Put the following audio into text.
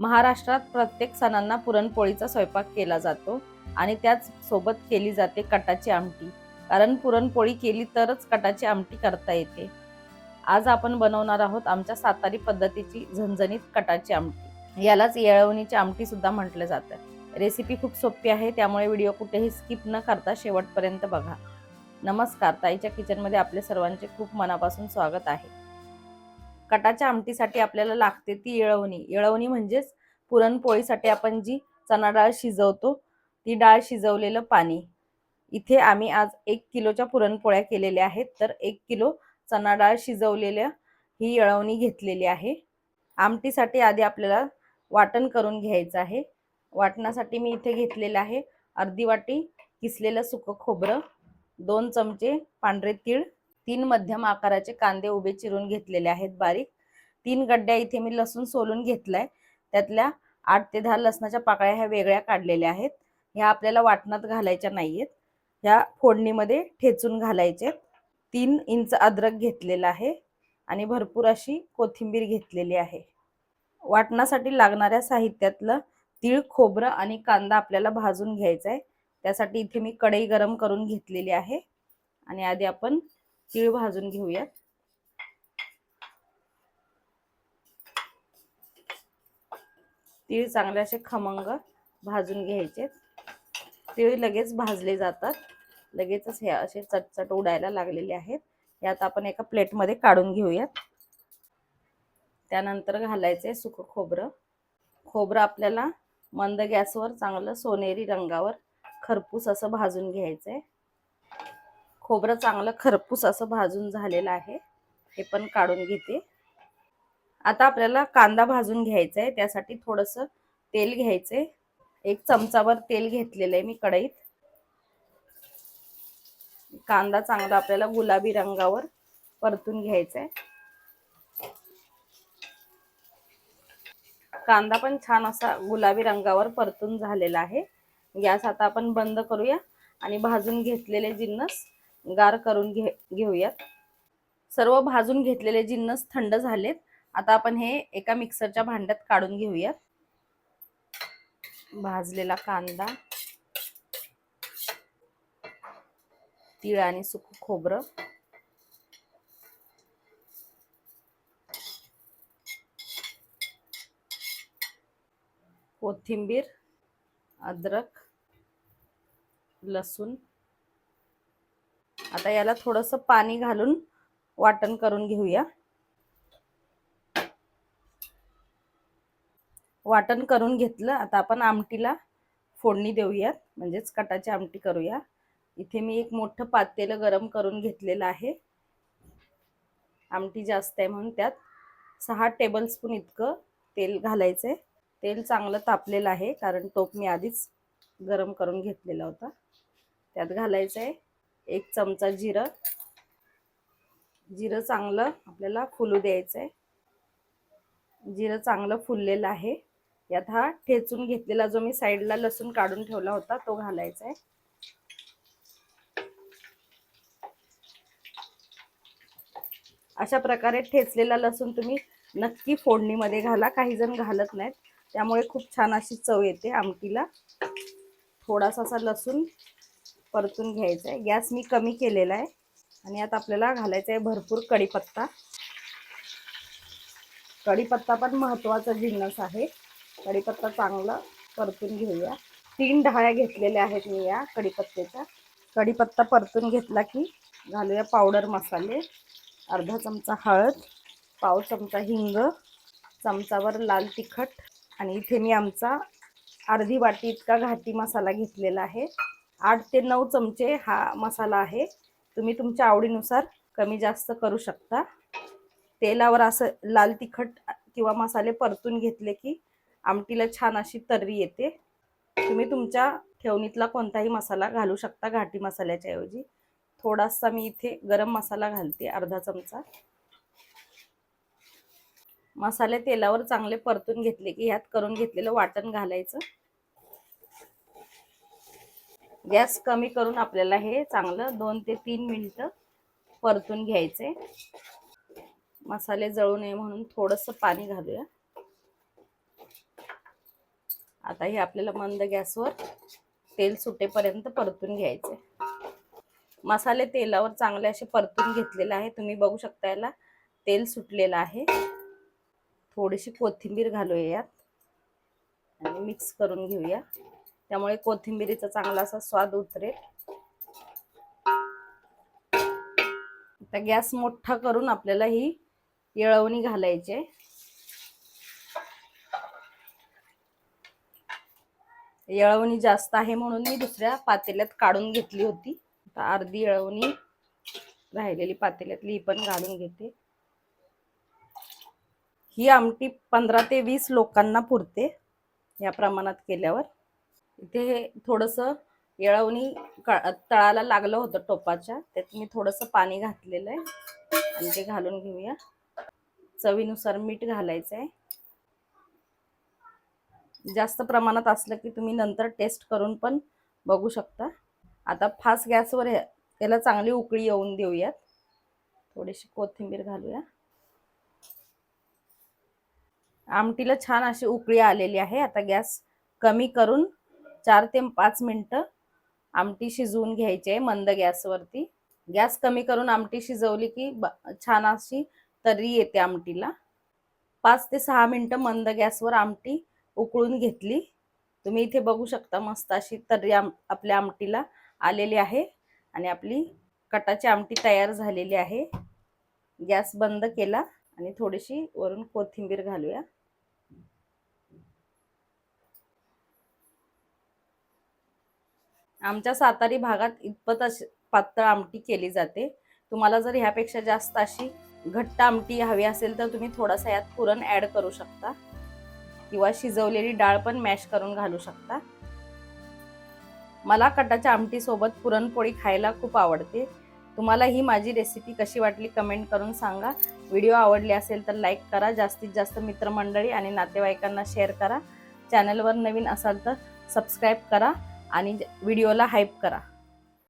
महाराष्ट्रात प्रत्येक सणांना पुरणपोळीचा स्वयंपाक केला जातो आणि त्याच सोबत केली जाते कटाची आमटी. कारण पुरणपोळी केली तरच कटाची आमटी करता येते. आज आपण बनवणार आहोत आमच्या सातारी पद्धतीची झणझणीत कटाची आमटी. यालाच येळवणीची आमटी सुद्धा म्हटलं जातं. रेसिपी खूप सोपी आहे, त्यामुळे व्हिडिओ कुठेही स्किप न करता शेवटपर्यंत बघा. नमस्कार, ताईच्या किचनमध्ये आपले सर्वांचे खूप मनापासून स्वागत आहे. कटाच्या आमटीसाठी आपल्याला लागते ती येळवणी. येळवणी म्हणजेच पुरणपोळीसाठी आपण जी चणा डाळ शिजवतो ती डाळ शिजवलेलं पाणी. इथे आम्ही आज 1 किलोच्या पुरणपोळ्या केलेल्या आहेत, तर 1 किलो चणा डाळ शिजवलेल्या ही येळवणी घेतलेली आहे. आमटीसाठी आधी आपल्याला वाटण करून घ्यायचं आहे. वाटणासाठी मी इथे घेतलेलं आहे अर्धी वाटी किसलेलं सुकं खोबरं, 2 चमचे पांढरे तीळ, 3 मध्यम आकाराचे कांदे उभे चिरून घेतलेले आहेत बारीक, 3 गड्ड्या इथे मी लसूण सोलून घेतलाय. त्यातल्या 8 ते 10 लसणाच्या पाकळ्या ह्या वेगळ्या काढलेल्या आहेत. ह्या आपल्याला वाटणात घालायच्या नाहीयेत, ह्या फोडणीमध्ये ठेचून घालायचे. 3 इंच अद्रक घेतलेला आहे आणि भरपूर अशी कोथिंबीर घेतलेली आहे. वाटणासाठी लागणाऱ्या साहित्यातलं तीळ, खोबरं आणि कांदा आपल्याला भाजून घ्यायचा आहे. त्यासाठी इथे मी कढई गरम करून घेतलेली आहे आणि आधी आपण तीळ भाजून घेऊया. तीळ चांगले असे खमंग भाजून घ्यायचे. तीळ लगेच भाजले जातात, लगेचच हे असे चटचट उडायला लागलेले आहेत. यात आपण एका प्लेटमध्ये काढून घेऊयात. त्यानंतर घालायचे सुकं खोबरं. खोबरं आपल्याला मंद गॅसवर चांगलं सोनेरी रंगावर खरपूस असं भाजून घ्यायचंय. खोबरं चांगलं खरपूस असं भाजून झालेलं आहे, हे पण काढून घेते. आता आपल्याला कांदा भाजून घ्यायचा आहे. त्यासाठी थोडंसं तेल घ्यायचंय. 1 चमचाभर तेल घेतलेलं आहे मी कढईत. कांदा चांगला आपल्याला गुलाबी रंगावर परतून घ्यायचा आहे. कांदा पण छान असा गुलाबी रंगावर परतून झालेला आहे. गॅस आता आपण बंद करूया आणि भाजून घेतलेले जिन्नस गार करून घेऊयात. सर्व भाजून घेतलेले जिन्नस थंड झालेत. आता आपण हे एका मिक्सरच्या भांड्यात काढून घेऊयात. भाजलेला कांदा, तीळ आणि सुकं खोबरं, कोथिंबीर, अद्रक, लसूण. आता याला थोडंसं पाणी घालून वाटण करून घेऊया. वाटण करून घेतलं. आता आपण आमटीला फोडणी देऊयात, म्हणजेच कटाची आमटी करूया. इथे मी एक मोठं पातेलं गरम करून घेतलेलं आहे. आमटी जास्त आहे म्हणून त्यात 6 टेबलस्पून इतकं तेल घालायचंय. तेल चांगलं तापलेलं आहे, कारण टोप मी आधीच गरम करून घेतलेला होता. त्यात घालायचंय 1 चमचा जिरं. जिरं चांगलं आपल्याला फुलू द्यायचंय. जिरं चांगलं फुललेलं आहे. यात हा ठेचून घेतलेला जो मी साईडला लसूण काढून ठेवला होता तो घालायचा आहे. अशा प्रकारे ठेचलेला लसूण तुम्ही नक्की फोडणीमध्ये घाला. काही जण घालत नाहीत, त्यामुळे खूप छान अशी चव येते आमटीला. थोडासा असा लसूण परतून घ्यायचा आहे. गॅस मी कमी केलेला आहे आणि यात आपल्याला घालायचा आहे भरपूर कढीपत्ता. कढीपत्ता पण महत्त्वाचा जिन्नस आहे. कढीपत्ता चांगला परतून घेऊया. 3 ढाळ्या घेतलेल्या आहेत मी या कढीपत्त्याच्या. कढीपत्ता परतून घेतला की घालूया पावडर मसाले. अर्धा चमचा हळद, पाव चमचा हिंग, चमचाभर लाल तिखट आणि इथे मी आमचा अर्धी वाटी इतका घाटी मसाला घेतलेला आहे. 8 ते 9 चमचे हा मसाला आहे. तुम्ही तुमच्या आवडीनुसार कमी जास्त करू शकता. तेलावर असं लाल तिखट किंवा मसाले परतून घेतले की आमटीला छान अशी तर्री येते. तुम्ही तुमच्या ठेवणीतला कोणताही मसाला घालू शकता घाटी मसाल्याच्या ऐवजी. थोडासा मी इथे गरम मसाला घालते, अर्धा चमचा. मसाले तेलावर चांगले परतून घेतले की यात करून घेतलेलं वाटण घालायचं. गॅस कमी करून आपल्याला हे चांगलं 2 ते 3 मिनिटं परतून घ्यायचे. मसाले जळू नये म्हणून थोडंसं पाणी घालूया. आता हे आपल्याला मंद गॅसवर तेल सुटेपर्यंत परतून घ्यायचे. मसाले तेलावर चांगले असे परतून घेतलेले आहे. तुम्ही बघू शकता याला तेल सुटलेलं आहे. थोडीशी कोथिंबीर घालूया यात आणि मिक्स करून घेऊया. त्यामुळे कोथिंबीरीचा चांगला असा स्वाद उतरेल. आता गॅस मोठा करून आपल्याला ही येळवणी घालायची आहे. येळवणी जास्त आहे म्हणून मी दुसऱ्या पातेल्यात काढून घेतली होती. आता अर्धी येळवणी राहिलेली पातेल्यातली ही पण घालून घेते. ही आमटी 15 ते 20 लोकांना पुरते या प्रमाणात केल्यावर. इथे थोडंसं येळवणी तळाला लागलं होतं टोपाच्या, त्यात मी थोडंसं पाणी घातलेलं आहे आणि ते घालून घेऊया. चवीनुसार मीठ घालायचं आहे. जास्त प्रमाणात असलं की तुम्ही नंतर टेस्ट करून पण बघू शकता. आता फास्ट गॅसवर याला चांगली उकळी येऊन देऊयात. थोडीशी कोथिंबीर घालूया. आमटीला छान अशी उकळी आलेली आहे. आता गॅस कमी करून 4 ते 5 मिनिटं आमटी शिजवून घ्यायची आहे मंद गॅसवरती. गॅस कमी करून आमटी शिजवली की छान अशी तर्री येते आमटीला. 5 ते 6 मिनिटं मंद गॅसवर आमटी उकळून घेतली. तुम्ही इथे बघू शकता मस्त अशी तर्री आपल्या आमटीला आलेली आहे आणि आपली कटाची आमटी तयार झालेली आहे. गॅस बंद केला आणि थोडीशी वरून कोथिंबीर घालूया. आमच्या सातारी भागात इतपत अशी पातळ आमटी केली जाते. तुम्हाला जर ह्यापेक्षा जास्त अशी घट्ट आमटी हवी असेल तर तुम्ही थोडासा यात पुरण ॲड करू शकता किंवा शिजवलेली डाळ पण मॅश करून घालू शकता. मला कटाच्या आमटी सोबत पुरणपोळी खायला खूप आवडते. तुम्हाला ही माझी रेसिपी कशी वाटली कमेंट करून सांगा. व्हिडिओ आवडली असेल तर लाईक करा. जास्तीत जास्त मित्रमंडळी आणि नातेवाईकांना शेअर करा. चॅनलवर नवीन असाल तर सबस्क्राईब करा आणि व्हिडिओला हाईप करा.